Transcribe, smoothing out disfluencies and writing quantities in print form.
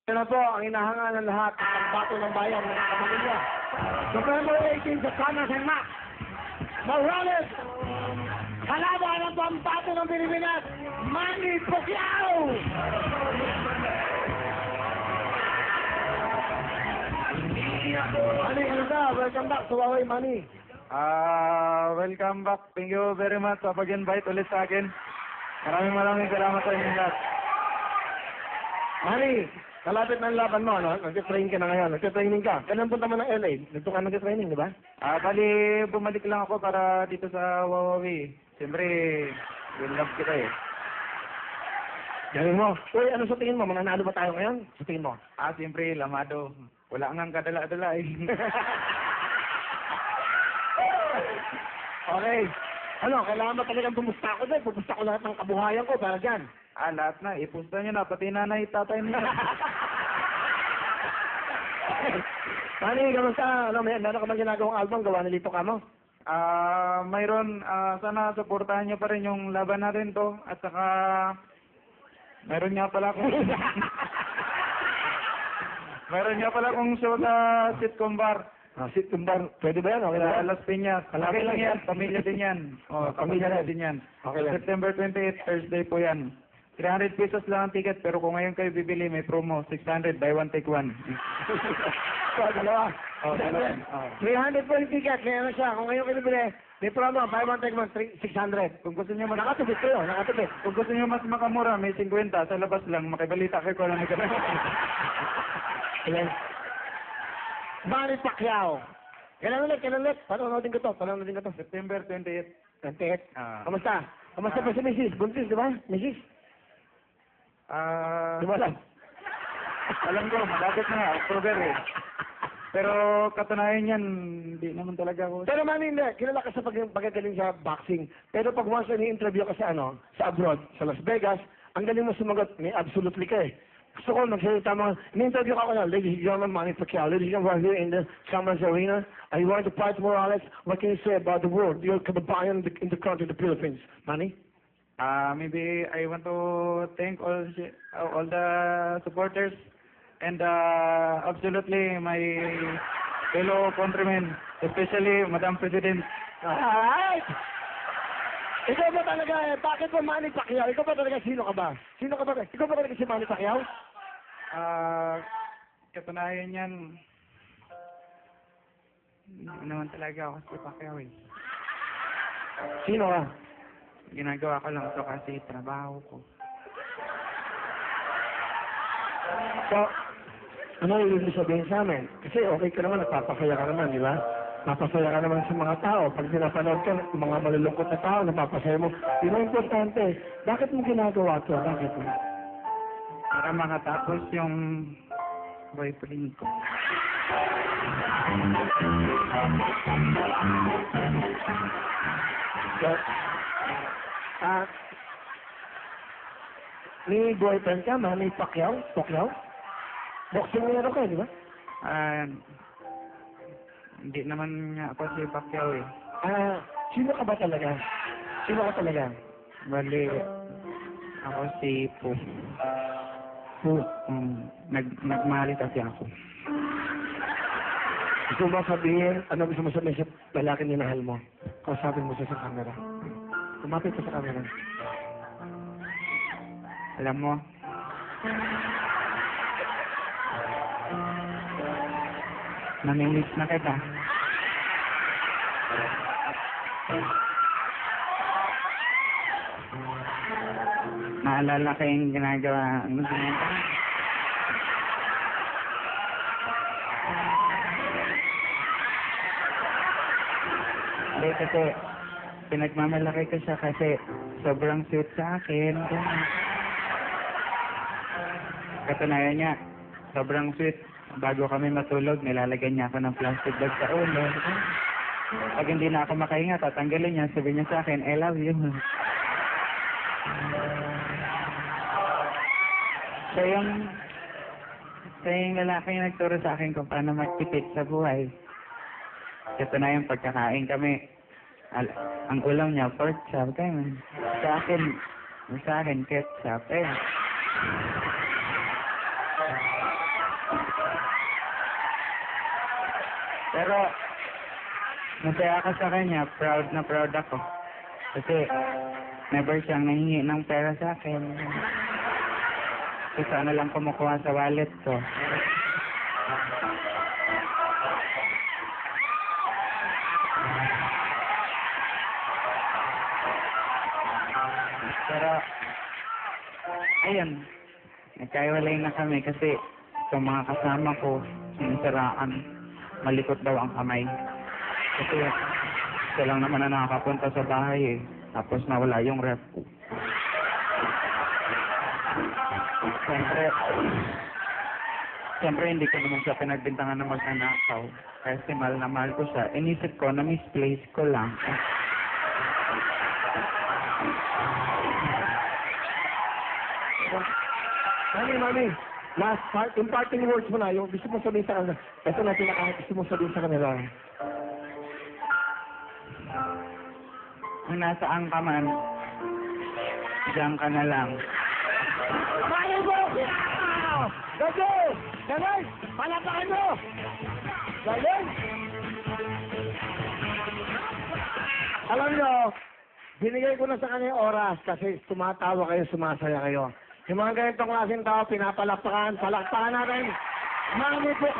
Yan na po ang inahanga ng lahat ng pambato ng bayan ng pamilya. November 18 sa Thomas and Max. Morales, kalaban ng pambato ng Pilipinas, Manny Pacquiao! Manny, ano ka? Welcome back to Huawei, Manny. Welcome back. Thank you very much sa pag-invite ulit sa akin. Maraming salamat sa inyo lahat. Manny, kalapit ng laban mo, no? Nag-train ka na ngayon. Nag-training ka. Kailan punta mo ng LA? Dito ka nag-training, di ba? Bali, bumalik lang ako para dito sa Huawei. Siyempre, love kita eh. Galing mo. Uy, ano sa tingin mo? Mananalo ba tayo ngayon? Sa tingin mo? Siyempre, lamado. Wala ngang kadala-dala eh. Okay. Ano, kailangan ba talagang pumusta ako din? Pumusta ko lahat ng kabuhayan ko para dyan. Lahat na. Ipusta nyo na. Pati nanay, tatay nyo. Manny, kamusta? Ano, meron ka bang ginagawang album? Gawa na Lito Camo? Mayroon, sana supportahan nyo pa rin yung laban natin to. At saka, mayroon nga pala akong... mayroon nga pala akong show sa sitcom bar. Sitcom bar. Pwede ba yan? Okay Sa lang. Las Piñas. Okay lang yan. Pamilya din yan. Pamilya Pamilya rin. din yan. Okay lang. September 28, Thursday po yan. 300 pesos lang ang ticket, pero kung ngayon kayo bibili, may promo. 600, buy one, take one. Dalawa. Dalawa. 300 po yung ticket. Kaya ano siya? Kung ngayon kayo bibili, may promo. Buy one, take one. 600. Kung gusto niyo mas... Nakatupit kayo. Nakatupit. Kung gusto niyo mas makamura, may 50. Sa labas lang, makibalita kayo kung ano may ganun. Ilan? Manny Pacquiao. Kailan ulit? Panonoodin ko to. September 28. 28. Ah. Kamusta? Kamusta pa si Mrs.? Buntis, di ba? Mrs.? Di ba lang? Alam ko, malapit na nga, October eh. Pero katunayan yan, hindi naman talaga ako. Pero Manny, hindi. Kilala ka sa pagkagaling sa boxing. Pero pag once ni-interview ka sa sa abroad, sa Las Vegas, ang galing mo sumagot, may absolutely ka eh. Gusto ko, nagsalita mo, ni-interview ka na, ladies and gentlemen, Manny Pacquiao. Ladies and gentlemen, here in the Cameras Arena, are you going to fight Morales? What can you say about the world, your kababayan in the country, the Philippines? Manny? Maybe I want to thank all the supporters and absolutely my fellow countrymen, especially Madam President. Alright! Ikaw ba talaga bakit ba Manny Pacquiao? Ikaw ba talaga, sino ka ba? Ikaw ba talaga si Manny Pacquiao? Katunayan yan, hindi naman talaga ako si Pacquiao eh. Sino ka? Ginagawa ko lang ito kasi trabaho ko. So, ano yung ibig sabihin sa amin? Kasi okay ka naman, nagpapasaya ka naman, di ba? Napasaya ka naman sa mga tao. Pag pinapanood ka, mga malulungkot na tao, napapasaya mo. Yun ang importante. Bakit mo ginagawa ito? Bakit mo? Para makatapos yung boyfriend ko. So, may boyfriend ka, Manny Pacquiao? Boxing meron ka, di ba? Hindi naman nga ako si Pacquiao eh. Sino ka ba talaga? Bali, ako si Po. Nagmahal kasi ako. Gusto mo sabihin, ano gusto mo sabihin sa lalaking minahal mo? Kausapin mo siya sa camera. Kumapit ka sa camera. Alam mo, namimiss na kita. Naalala ko yung ginagawa mo. Hindi kasi pinagmamalaki ko siya kasi sobrang sweet sa akin. Katunayan niya, sobrang sweet. Bago kami matulog, nilalagyan niya ako ng plastic bag sa ulo. Pag hindi na ako makahinga, tatanggalin niya. Sabi niya sa akin, I love you. Siya yung lalaki yung nagturo sa akin kung paano magtipid sa buhay. Katunayan, pagkakain kami, ang ulam niya, pork chop. Sa akin, ketchup. Pero, masaya ako sa kanya. Proud na proud ako. Kasi, never siyang nahingi ng pera sa akin. Kasi sana lang kumukuha sa wallet ko. Pero, ayun, nagkaiwalay na kami kasi sa mga kasama ko, sinisiraan, malikot daw ang kamay. Kasi, isa lang naman na nakakapunta sa bahay eh. Tapos nawala yung ref ko. Siyempre, hindi ko naman siya pinagbintangan na magnanakaw. Kasi mahal na mahal ko siya. Inisip ko na misplace ko lang. Mami, last part, yung parting words mo na, yung gusto mo sabihin sa kanila. Ito na gusto mo sabihin sa kanila. Kung nasaan ka man, diyan ka na lang. Kaya mo! Galing! Galing! Palapakan mo! Galing! Alam nyo, binigay ko na sa kanya yung oras kasi tumatawa kayo, sumasaya kayo. Yung mga ganitong klaseng tao, pinapalakpakan, palakpakan natin. Mami po!